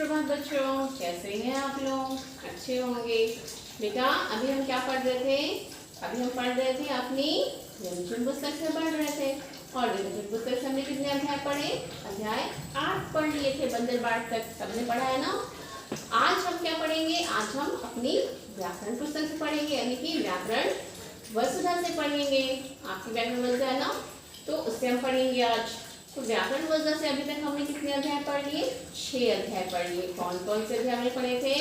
सुप्रभात बच्चों, कैसे हैं आप लोग? अच्छे होंगे। बेटा अभी हम क्या पढ़ रहे थे? अभी हम पढ़ रहे थे अपनी रिविजन पुस्तक से पढ़ रहे थे। और रिविजन पुस्तक से हमने कितने अध्याय पढ़े? अध्याय 8 पढ़ लिए थे, बंदर बाट तक सबने पढ़ा है ना। आज हम क्या पढ़ेंगे? आज हम अपनी व्याकरण पुस्तक से पढ़ेंगे, यानी कि व्याकरण वसुधा से पढ़ेंगे। आपकी व्याकरण वसुधा है ना, तो उससे हम पढ़ेंगे आज। तो व्याकरण वसुधा से अभी तक हमने कितने अध्याय पढ़ लिए? 6 अध्याय पढ़ लिए। कौन कौन से अध्याय हमने पढ़े थे?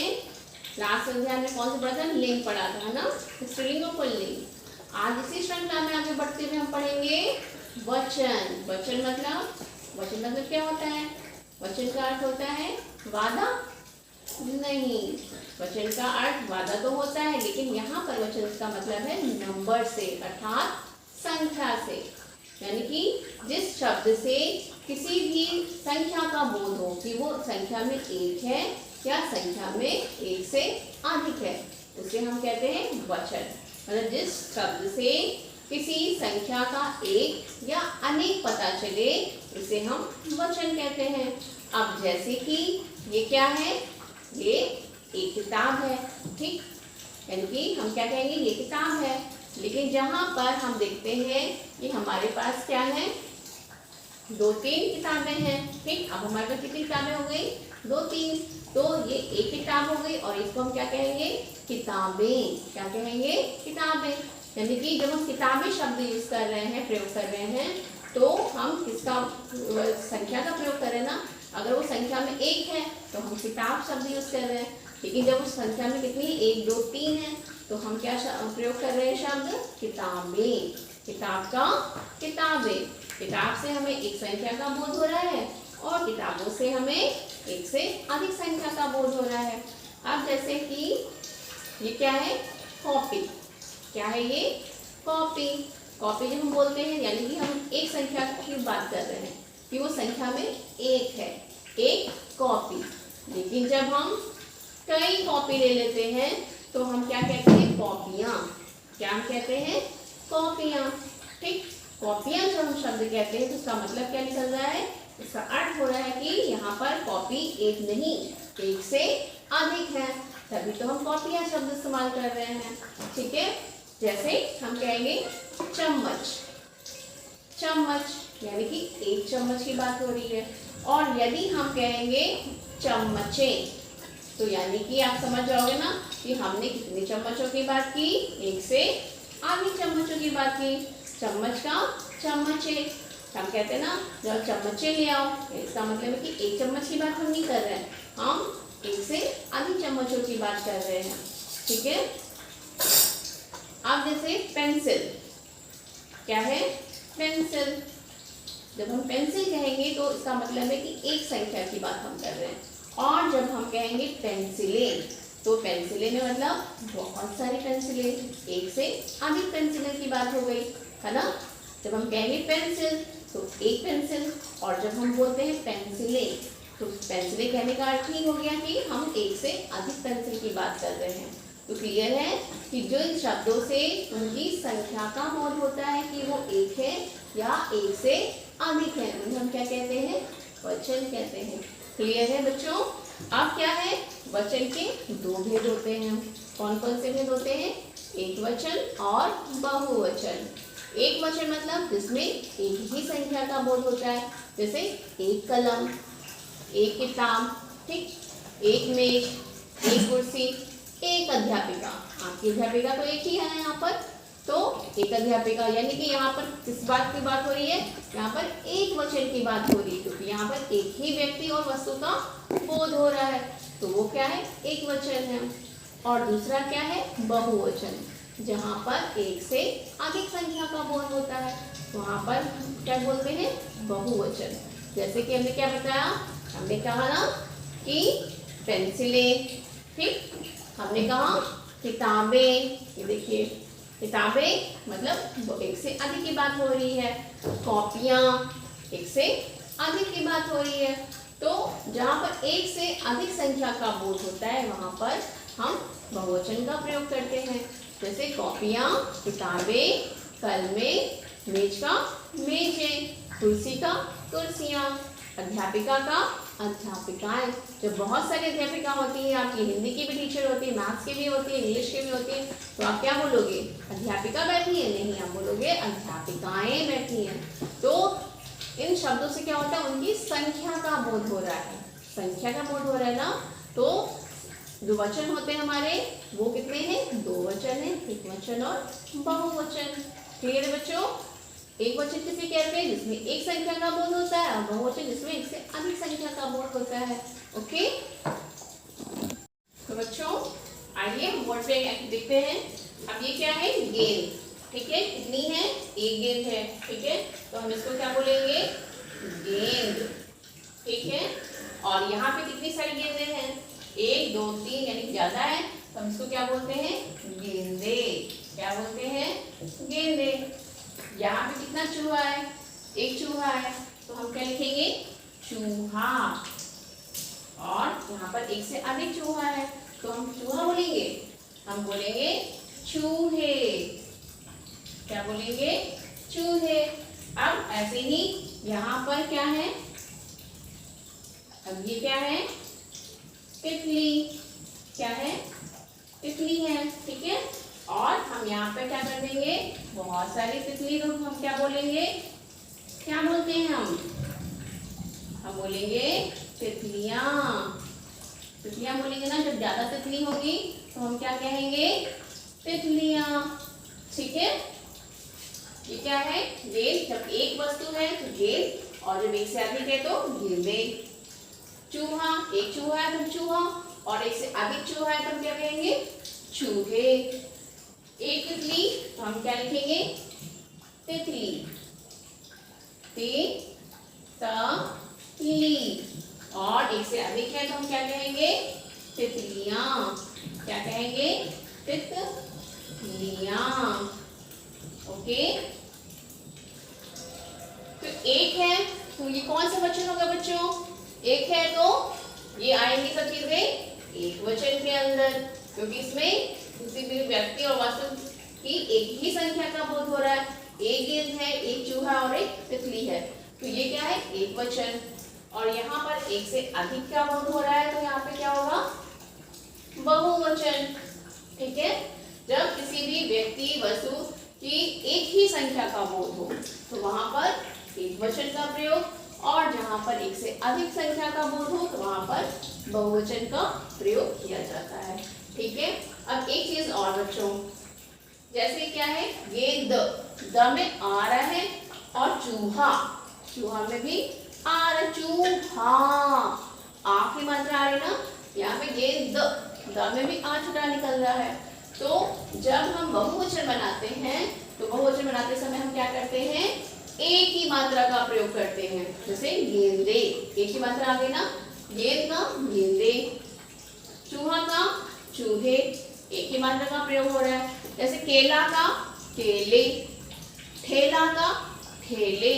लास्ट अध्याय में कौन से पढ़ा था? लिंग पढ़ा था, है ना, स्त्रीलिंग और पुल्लिंग। आज इसी श्रृंखला में आगे बढ़ते हुए हम पढ़ेंगे वचन। वचन मतलब क्या होता है? वचन का अर्थ होता है वादा? नहीं, वचन का अर्थ वादा तो होता है, लेकिन यहाँ पर वचन का मतलब है नंबर से, अर्थात संख्या से। यानी कि जिस शब्द से किसी भी संख्या का बोध हो कि वो संख्या में एक है या संख्या में एक से अधिक है, उसे हम कहते हैं वचन। मतलब जिस शब्द से किसी संख्या का एक या अनेक पता चले, उसे हम वचन कहते हैं। अब जैसे कि ये क्या है? ये एक किताब है, ठीक, यानी कि हम क्या कहेंगे? ये किताब है। लेकिन जहाँ पर हम देखते हैं कि हमारे पास क्या है? 2-3 किताबें हैं, ठीक। अब हमारे पास कितनी किताबें हो गई? 2-3। तो ये एक किताब हो गई और इसको हम क्या कहेंगे? किताबें। क्या कहेंगे? किताबें। यानी कि जब हम किताबें शब्द यूज कर रहे हैं, प्रयोग कर रहे हैं, तो हम किसका संख्या का प्रयोग कर रहे हैं ना। अगर वो संख्या में एक है तो हम किताब शब्द यूज कर रहे हैं, लेकिन जब उस संख्या में कितनी 1, 2, 3 है तो हम क्या प्रयोग कर रहे हैं? शब्द किताबें। किताब का किताबें। किताब से हमें एक संख्या का बोध हो रहा है और किताबों से हमें एक से अधिक संख्या का बोध हो रहा है। अब जैसे कि ये क्या है? कॉपी। क्या है ये? कॉपी। कॉपी जब हम बोलते हैं, यानी कि हम एक संख्या की बात कर रहे हैं कि वो संख्या में एक है, एक कॉपी। लेकिन जब हम कई कॉपी ले लेते हैं तो हम क्या कहते हैं? कॉपियाँ। क्या हम कहते हैं? कॉपियाँ, ठीक। कॉपियाँ जब हम शब्द कहते हैं तो इसका मतलब क्या निकल रहा है? इसका अर्थ हो रहा है कि यहाँ पर कॉपी एक नहीं, एक से अधिक है, तभी तो हम कॉपियाँ शब्द इस्तेमाल कर रहे हैं, ठीक है। जैसे हम कहेंगे चम्मच। चम्मच यानी कि एक चम्मच की बात हो रही है। और यदि हम कहेंगे चम्मचे, तो यानी कि आप समझ जाओगे ना कि हमने कितने चम्मचों की बात की? एक से अधिक चम्मचों की बात की। चम्मच का चम्मचे। हम कहते हैं ना, जब चम्मचे ले आओ, इसका मतलब है कि एक चम्मच की बात हम नहीं कर रहे हैं, हम एक से अधिक चम्मचों की बात कर रहे हैं, ठीक है। अब जैसे पेंसिल। क्या है? पेंसिल। जब हम पेंसिल कहेंगे तो इसका मतलब है कि एक संख्या की बात हम कर रहे हैं। और जब हम कहेंगे पेंसिलें, तो पेंसिलें में मतलब बहुत सारी पेंसिलें, एक से अधिक पेंसिलें की बात हो गई, है ना। जब हम कहेंगे पेंसिल तो एक पेंसिल, और जब हम बोलते हैं पेंसिलें तो पेंसिलें कहने का अर्थ ही हो गया कि हम एक से अधिक पेंसिल की बात कर रहे हैं। तो क्लियर है कि जो इन शब्दों से उनकी संख्या का बोध होता है कि वो एक है या एक से अधिक है, उन्हें हम क्या कहते हैं? वचन कहते हैं। क्लियर है बच्चों? अब क्या है? वचन के 2 भेद होते हैं। कौन कौन से भेद होते हैं? एक वचन और बहुवचन। एक वचन मतलब जिसमें एक ही संख्या का बोध होता है, जैसे एक कलम, एक किताब, ठीक, एक मेज, एक कुर्सी, एक अध्यापिका। आपकी अध्यापिका तो एक ही है यहाँ पर, तो एक अध्यापिका, यानी कि यहाँ पर किस बात की बात हो रही है? यहाँ पर एक वचन की बात हो रही है, क्योंकि यहाँ पर एक ही व्यक्ति और वस्तु का बोध हो रहा है, तो वो क्या है? एक वचन है। और दूसरा क्या है? बहुवचन, जहाँ पर एक से अधिक संख्या का बोध होता है, वहाँ पर क्या बोलते हैं? बहुवचन। जैसे कि हमने क्या बताया? हमने कहा ना कि पेंसिलें, ठीक, हमने कहा किताबें। ये देखिए, किताबें मतलब एक से अधिक की बात हो रही है, कॉपियाँ एक से अधिक की बात हो रही है। तो जहाँ पर एक से अधिक संख्या का बोध होता है वहाँ पर हम बहुवचन का प्रयोग करते हैं। जैसे कॉपियाँ, किताबें, कलमें, मेज का मेजें, कुर्सी का कुर्सियाँ, अध्यापिका का अध्यापिकाएं। जब बहुत सारी अध्यापिका होती हैं, आपकी हिंदी की भी टीचर होती है, मैथ्स की भी होती है, इंग्लिश की भी होती है, तो आप क्या बोलोगे? अध्यापिका बैठी है? नहीं, आप बोलोगे अध्यापिकाएं बैठी हैं। तो इन शब्दों से क्या होता है? उनकी संख्या का बोध हो रहा है। संख्या का बोध हो रहा है ना। तो जो वचन होते हैं हमारे, वो कितने हैं? 2 वचन है, एक वचन और बहुवचन। क्लियर है बच्चों? एक वचन किसे कहते हैं? जिसमें एक संख्या का बोध होता है, और बहुवचन जिसमें एक से अधिक संख्या का बोध होता है। ओके, तो बच्चों आइए बोर्ड पे देखते हैं। अब ये क्या है? गेंद। ठीक है, कितनी है? एक गेंद है। ठीक है, तो हम इसको क्या बोलेंगे? गेंद। ठीक है, और यहाँ पे कितनी सारी गेंदें हैं? 1 2 3, यानी ज्यादा है, तो हम इसको क्या बोलते हैं? गेंदे। क्या बोलते हैं? गेंदे। यहाँ पे कितना चूहा है? एक चूहा है, तो हम क्या लिखेंगे? चूहा। और यहाँ पर एक से अधिक चूहा है, तो हम चूहा बोलेंगे? हम बोलेंगे चूहे। क्या बोलेंगे? चूहे। अब ऐसे ही यहाँ पर क्या है? अब ये क्या है? तितली। क्या है? तितली है। ठीक है, और हम यहाँ पे क्या कर देंगे? बहुत सारी तितली, तो हम क्या बोलेंगे? क्या बोलते हैं हम बोलेंगे तितलियां। तितलियां बोलेंगे ना। जब ज्यादा तितली होगी तो हम क्या कहेंगे? तितलियां। ठीक है, ये क्या है? गेंद। जब एक वस्तु है तो गेंद, और जब एक से अधिक है तो गेंदे। चूहा, एक चूहा है तो चूहा, और एक से अधिक चूहा है तो हम क्या कहेंगे? चूहे। एक तितली, तो हम क्या लिखेंगे? तितली। तितली। और एक से अधिक है तो हम क्या कहेंगे? तितलियां। क्या कहेंगे? तितलियां। ओके, तो एक है, तो ये कौन सा वचन होगा बच्चों? एक है तो ये आएंगी सब चीजें एक वचन के अंदर, क्योंकि इसमें किसी भी व्यक्ति और वस्तु की एक ही संख्या का बोध हो रहा है। एक गेंद है, एक चूहा और एक तितली है, तो ये क्या है? एक वचन। और यहाँ पर एक से अधिक का बोध हो रहा है, तो यहाँ पे क्या होगा? बहुवचन। ठीक है, जब किसी भी व्यक्ति वस्तु की एक ही संख्या का बोध हो तो वहां पर एक वचन का प्रयोग, और जहां पर एक से अधिक संख्या का बोध हो तो वहां पर बहुवचन का प्रयोग किया जाता है। ठीक है, अब एक चीज और बच्चों, जैसे क्या है? गेंद, द में आ रहा है, और चूहा, चूहा में भी आ रहा है। चूहा, आ की मात्रा आ रही ना। यहाँ पे गेंद, द में भी आ छुटा निकल रहा है। तो जब हम बहुवचन बनाते हैं तो बहुवचन बनाते समय हम क्या करते हैं? एक ही मात्रा का प्रयोग करते हैं। जैसे गेंदे, एक ही मात्रा आ गई ना। गेंद का गेंदे, चूहा का चूहे, एक ही मात्रा का प्रयोग हो रहा है। जैसे केला का केले, ठेला का ठेले,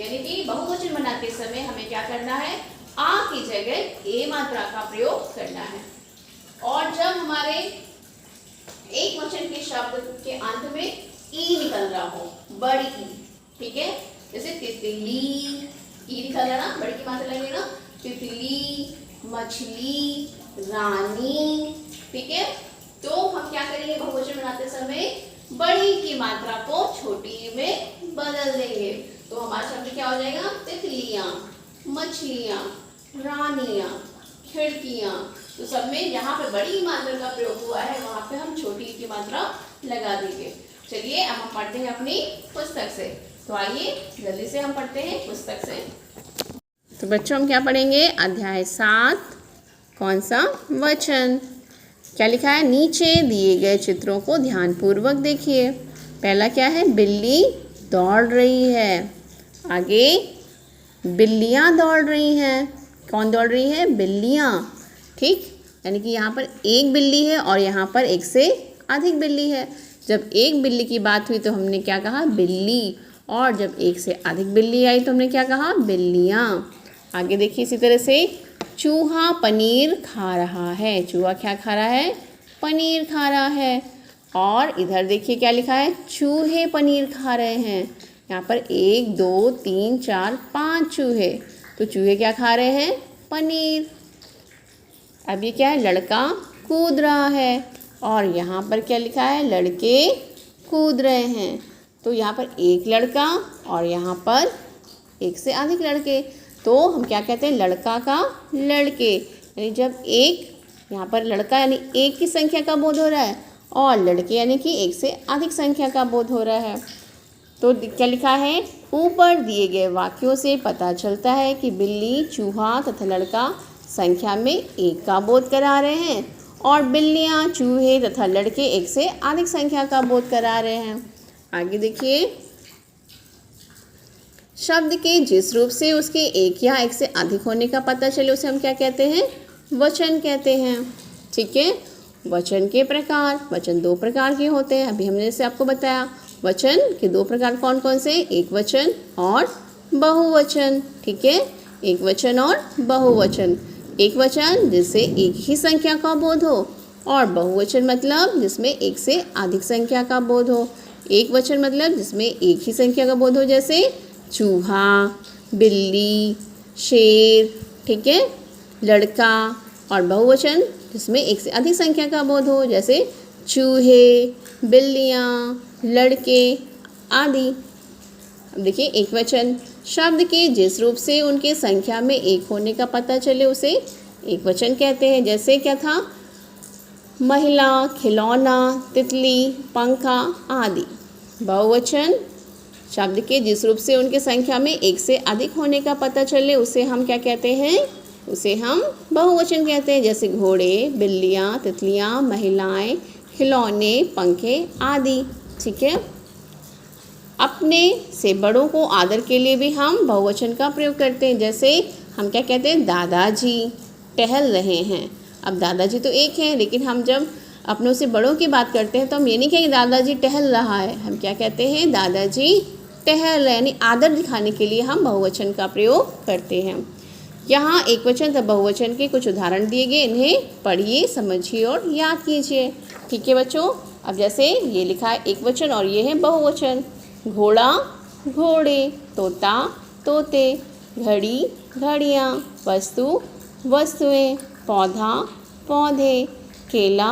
यानी कि बहुवचन बनाते समय हमें क्या करना है? आ की जगह ए मात्रा का प्रयोग करना है। और जब हमारे एक वचन के शब्द के अंत में ई निकल रहा हो, बड़ी ई, ठीक है, जैसे तितली, ई निकल रहा ना, बड़ी की मात्रा लगेगी ना। तितली, मछली, रानी। ठीक है, तो हम क्या करेंगे? बहुवचन बनाते समय बड़ी की मात्रा को छोटी में बदल देंगे, तो हमारा शब्द क्या हो जाएगा? तितलियां, मछलियां, रानियां, खिड़कियां। तो सब में जहाँ पे बड़ी मात्रा का प्रयोग हुआ है वहां पे हम छोटी की मात्रा लगा देंगे। चलिए अब हम पढ़ते हैं अपनी पुस्तक से। तो आइए जल्दी से हम पढ़ते हैं पुस्तक से। तो बच्चों हम क्या पढ़ेंगे? अध्याय 7, कौन सा वचन? क्या लिखा है? नीचे दिए गए चित्रों को ध्यानपूर्वक देखिए। पहला क्या है? बिल्ली दौड़ रही है। आगे बिल्लियाँ दौड़ रही हैं। कौन दौड़ रही है? बिल्लियाँ। ठीक, यानी कि यहाँ पर एक बिल्ली है और यहाँ पर एक से अधिक बिल्ली है। जब एक बिल्ली की बात हुई तो हमने क्या कहा? बिल्ली। और जब एक से अधिक बिल्ली आई तो हमने क्या कहा? बिल्लियाँ। आगे देखिए इसी तरह से, चूहा पनीर खा रहा है। चूहा क्या खा रहा है? पनीर खा रहा है। और इधर देखिए क्या लिखा है? चूहे पनीर खा रहे हैं। यहाँ पर 1 2 3 4 5 चूहे। तो चूहे क्या खा रहे हैं? पनीर। अब ये क्या है, लड़का कूद रहा है और यहाँ पर क्या लिखा है, लड़के कूद रहे हैं। तो यहाँ पर एक लड़का और यहाँ पर एक से अधिक लड़के, तो हम क्या कहते हैं, लड़का का लड़के। यानी जब एक यहाँ पर लड़का यानी एक की संख्या का बोध हो रहा है और लड़के यानी कि एक से अधिक संख्या का बोध हो रहा है। तो क्या लिखा है, ऊपर दिए गए वाक्यों से पता चलता है कि बिल्ली, चूहा तथा लड़का संख्या में एक का बोध करा रहे हैं और बिल्लियाँ, चूहे तथा लड़के एक से अधिक संख्या का बोध करा रहे हैं। आगे देखिए, शब्द के जिस रूप से उसके एक या एक से अधिक होने का पता चले उसे हम क्या कहते हैं, वचन कहते हैं। ठीक है, वचन के प्रकार, वचन दो प्रकार के होते हैं। अभी हमने जैसे आपको बताया, वचन के दो प्रकार कौन कौन से, एक वचन और बहुवचन। ठीक है, एक वचन और बहुवचन। एक वचन जिससे एक ही संख्या का बोध हो और बहुवचन मतलब जिसमें एक से अधिक संख्या का बोध हो। एक वचन मतलब जिसमें एक ही संख्या का बोध हो, जैसे चूहा, बिल्ली, शेर, ठीक है, लड़का। और बहुवचन जिसमें एक से अधिक संख्या का बोध हो, जैसे चूहे, बिल्लियाँ, लड़के आदि। अब देखिए, एक वचन, शब्द के जिस रूप से उनके संख्या में एक होने का पता चले उसे एक वचन कहते हैं। जैसे क्या था, महिला, खिलौना, तितली, पंखा आदि। बहुवचन, शब्द के जिस रूप से उनके संख्या में एक से अधिक होने का पता चले उसे हम क्या कहते हैं, उसे हम बहुवचन कहते हैं। जैसे घोड़े, बिल्लियाँ, तितलियाँ, महिलाएं, खिलौने, पंखे आदि। ठीक है, अपने से बड़ों को आदर के लिए भी हम बहुवचन का प्रयोग करते हैं। जैसे हम क्या कहते हैं, दादाजी टहल रहे हैं। अब दादाजी तो एक हैं, लेकिन हम जब अपनों से बड़ों की बात करते हैं तो हम ये नहीं कहेंगे दादाजी टहल रहा है, हम क्या कहते हैं, दादाजी टहल रहे। यानी आदर दिखाने के लिए हम बहुवचन का प्रयोग करते हैं। यहाँ एक वचन तथा बहुवचन के कुछ उदाहरण दिए गए, इन्हें पढ़िए, समझिए और याद कीजिए। ठीक है बच्चों, अब जैसे ये लिखा है एक वचन और ये है बहुवचन। घोड़ा, घोड़े, तोता, तोते, घड़ी, घड़ियाँ, वस्तु, वस्तुएं, पौधा, पौधे, केला,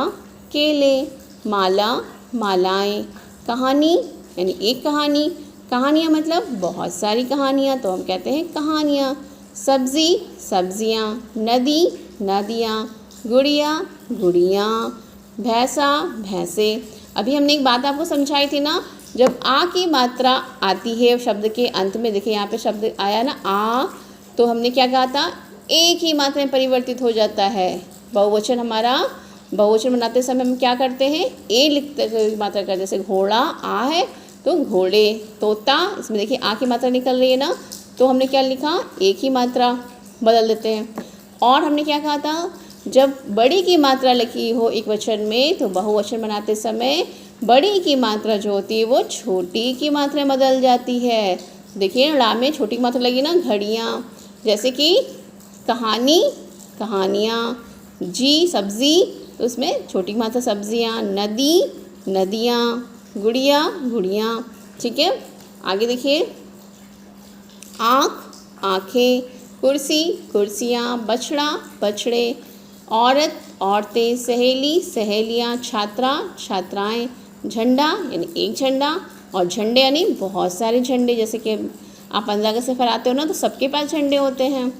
केले, माला, मालाएं, कहानी यानी एक कहानी, कहानियाँ मतलब बहुत सारी कहानियाँ, तो हम कहते हैं कहानियाँ। सब्जी, सब्जियाँ, नदी, नदियाँ, गुड़िया, गुड़ियाँ, भैंसा, भैंसे। अभी हमने एक बात आपको समझाई थी ना, जब आ की मात्रा आती है शब्द के अंत में, देखिए यहाँ पे शब्द आया ना आ, तो हमने क्या कहा था, एक ही मात्रा में परिवर्तित हो जाता है। बहुवचन हमारा, बहुवचन बनाते समय हम क्या करते हैं, ए लिखते मात्रा करते, जैसे घोड़ा आ है तो घोड़े, तोता, इसमें देखिए आ की मात्रा निकल रही है ना, तो हमने क्या लिखा, एक ही मात्रा बदल देते हैं। और हमने क्या कहा था, जब बड़ी की मात्रा लिखी हो एक वचन में तो बहुवचन बनाते समय बड़ी की मात्रा जो होती है वो छोटी की मात्रा में बदल जाती है। देखिए ड़ा में छोटी मात्रा लगी ना, घड़ियाँ, जैसे कि कहानी, कहानियाँ, जी सब्जी, तो उसमें छोटी मात्रा सब्जियाँ, नदी, नदियाँ, गुड़िया, गुड़ियाँ। ठीक है, आगे देखिए, आँख, आँखें, कुर्सी, कुर्सियाँ, बछड़ा, बछड़े, औरत, औरतें, सहेली, सहेलियाँ, छात्रा, छात्राएं, झंडा यानी एक झंडा और झंडे यानी बहुत सारे झंडे, जैसे कि आप 15 अगस्त से फहराते हो ना तो सबके पास झंडे होते हैं।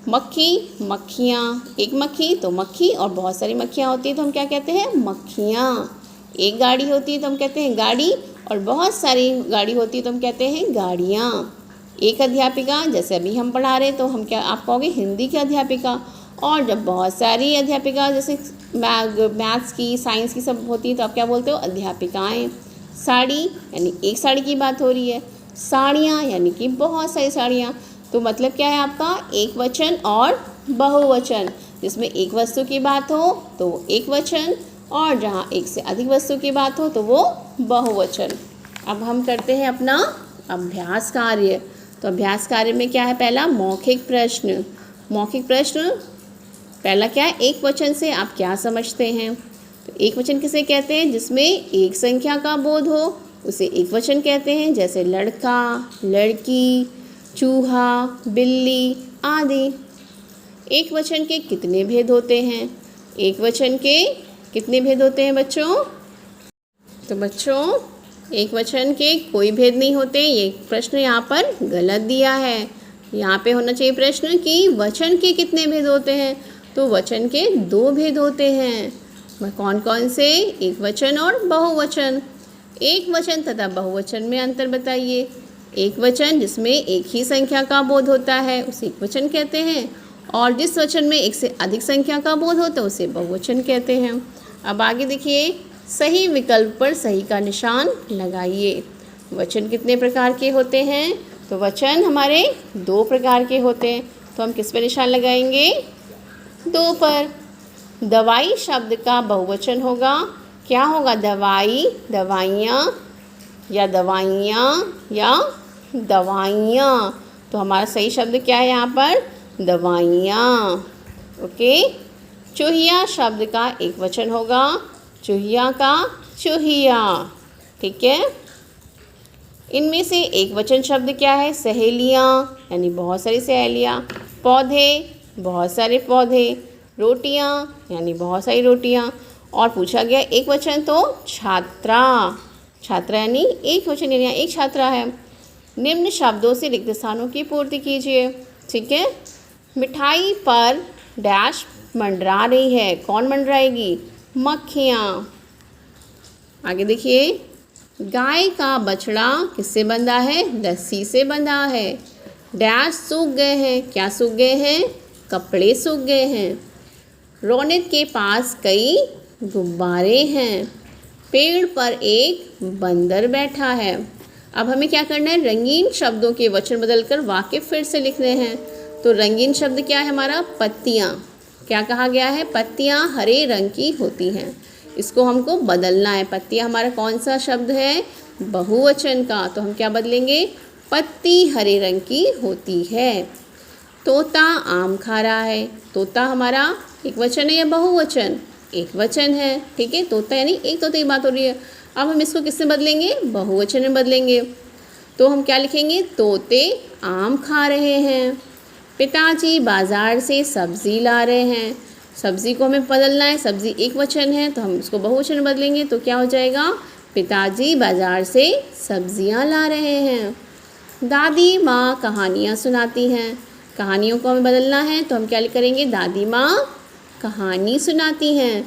मक्खी, मक्खियाँ, एक मक्खी तो मक्खी और बहुत सारी मक्खियाँ होती है तो हम क्या कहते हैं, मक्खियाँ। एक गाड़ी होती है तो हम कहते हैं गाड़ी और बहुत सारी गाड़ी होती है तो हम कहते हैं गाड़ियाँ। एक अध्यापिका, जैसे अभी हम पढ़ा रहे तो हम क्या, आप कहोगे हिंदी की अध्यापिका। और जब बहुत सारी अध्यापिका जैसे मैथ्स की, साइंस की सब होती है तो आप क्या बोलते हो, अध्यापिकाएं। साड़ी यानी एक साड़ी की बात हो रही है, साड़ियाँ यानी कि बहुत सारी साड़ियाँ। तो मतलब क्या है आपका, एक वचन और बहुवचन। जिसमें एक वस्तु की बात हो तो वो एक वचन और जहाँ एक से अधिक वस्तु की बात हो तो वो बहुवचन। अब हम करते हैं अपना अभ्यास कार्य। तो अभ्यास कार्य में क्या है, पहला मौखिक प्रश्न। मौखिक प्रश्न पहला क्या है, एक वचन से आप क्या समझते हैं। तो एक वचन किसे कहते हैं, जिसमें एक संख्या का बोध हो उसे एक वचन कहते हैं। जैसे लड़का, लड़की, चूहा, बिल्ली आदि। एक वचन के कितने भेद होते हैं? एक वचन के कितने भेद होते हैं बच्चों? तो बच्चों एक वचन के कोई भेद नहीं होते। ये प्रश्न यहाँ पर गलत दिया है। यहाँ पे होना चाहिए प्रश्न कि वचन के कितने भेद होते हैं। तो वचन के 2 भेद होते हैं। वह कौन कौन से? एक वचन और बहुवचन। एक वचन तथा बहुवचन में अंतर बताइए। एक वचन जिसमें एक ही संख्या का बोध होता है उसे एक वचन कहते हैं, और जिस वचन में एक से अधिक संख्या का बोध होता है उसे बहुवचन कहते हैं। अब आगे देखिए, सही विकल्प पर सही का निशान लगाइए। वचन कितने प्रकार के होते हैं? तो वचन हमारे 2 प्रकार के होते हैं। तो हम किस पर निशान लगाएंगे? 2 पर। दवाई शब्द का बहुवचन होगा। क्या होगा? दवाई, दवाइयाँ, या दवाइयाँ, या दवाइयाँ। तो हमारा सही शब्द क्या है यहाँ पर? दवाइयाँ। ओके। चूहिया शब्द का एक वचन होगा। चूहिया का चूहिया। ठीक है। इनमें से एक वचन शब्द क्या है? सहेलियाँ, यानी बहुत सारी सहेलियाँ। पौधे, बहुत सारे पौधे। रोटियाँ, यानी बहुत सारी रोटियाँ। और पूछा गया एक वचन तो छात्रा। छात्रा यानी एक वचन, यानी एक छात्रा है। निम्न शब्दों से रिक्त स्थानों की पूर्ति कीजिए। ठीक है। मिठाई पर डैश मंडरा रही है। कौन मंडराएगी? मक्खियाँ। आगे देखिए, गाय का बछड़ा किससे बंधा है? रस्सी से बंधा है। डैश सूख गए हैं। क्या सूख गए हैं? कपड़े सूख गए हैं। रौनक के पास कई गुब्बारे हैं। पेड़ पर एक बंदर बैठा है। अब हमें क्या करना है? रंगीन शब्दों के वचन बदलकर वाक्य फिर से लिखने हैं। तो रंगीन शब्द क्या है हमारा? पत्तियाँ। क्या कहा गया है? पत्तियाँ हरे रंग की होती हैं। इसको हमको बदलना है। पत्तियाँ हमारा कौन सा शब्द है? बहुवचन का। तो हम क्या बदलेंगे? पत्ती हरे रंग की होती है। तोता आम खा रहा है। तोता हमारा एक वचन है या बहुवचन? एक वचन है। ठीक है। तोता यानी एक तोते की बात हो रही है। अब हम इसको किससे बदलेंगे? बहुवचन में बदलेंगे। तो हम क्या लिखेंगे? तोते आम खा रहे हैं। पिताजी बाज़ार से सब्ज़ी ला रहे हैं। सब्ज़ी को हमें बदलना है। सब्ज़ी एक वचन है तो हम इसको बहुवचन में बदलेंगे। तो क्या हो जाएगा? पिताजी बाज़ार से सब्ज़ियाँ ला रहे हैं। दादी माँ कहानियाँ सुनाती हैं। कहानियों को हमें बदलना है तो हम क्या करेंगे? दादी माँ कहानी सुनाती हैं।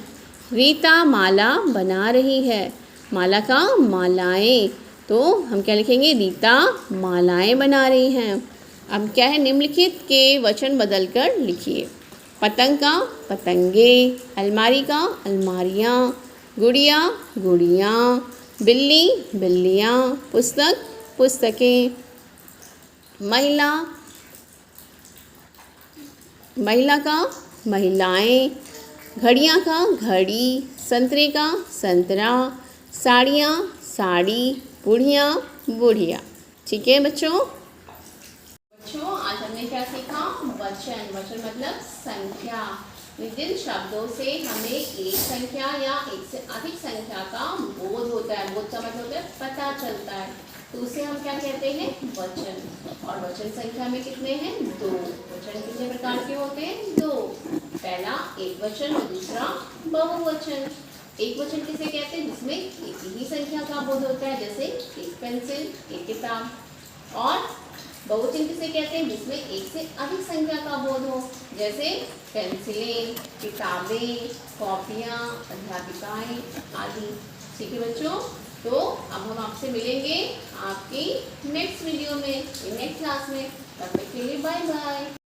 रीता माला बना रही है। माला का मालाएं। तो हम क्या लिखेंगे? रीता मालाएं बना रही हैं। अब क्या है? निम्नलिखित के वचन बदलकर लिखिए। पतंग का पतंगे। अलमारी का अलमारियाँ। गुड़िया गुड़ियाँ। बिल्ली बिल्लियाँ। पुस्तक पुस्तकें। महिला महिला का महिलाएं। घड़ियाँ का घड़ी। संतरे का संतरा। साड़ियाँ साड़ी। बुढ़िया बुढ़िया। ठीक है बच्चों। आज हमने क्या सीखा? वचन। वचन मतलब संख्या। जिन शब्दों से हमें एक संख्या या एक से अधिक संख्या का बोध होता है, बोध का मतलब होता है पता चलता है, तो उसे हम क्या कहते हैं? वचन। और वचन संख्या में कितने हैं? 2। वचन कितने प्रकार के होते हैं? 2। पहला एक वचन और दूसरा बहुवचन। एक वचन किसे कहते हैं? जिसमें एक ही संख्या का बोध होता है, जैसे एक पेंसिल, एक किताब। और बहुवचन किसे कहते हैं? जिसमें एक से अधिक संख्या का बोध हो, जैसे पेंसिलें, किताबें, कॉपियाँ, अध्यापिकाएं आदि। ठीक है बच्चों। तो अब हम आपसे मिलेंगे आपकी नेक्स्ट वीडियो में, नेक्स्ट क्लास में। तब तक के लिए बाय बाय।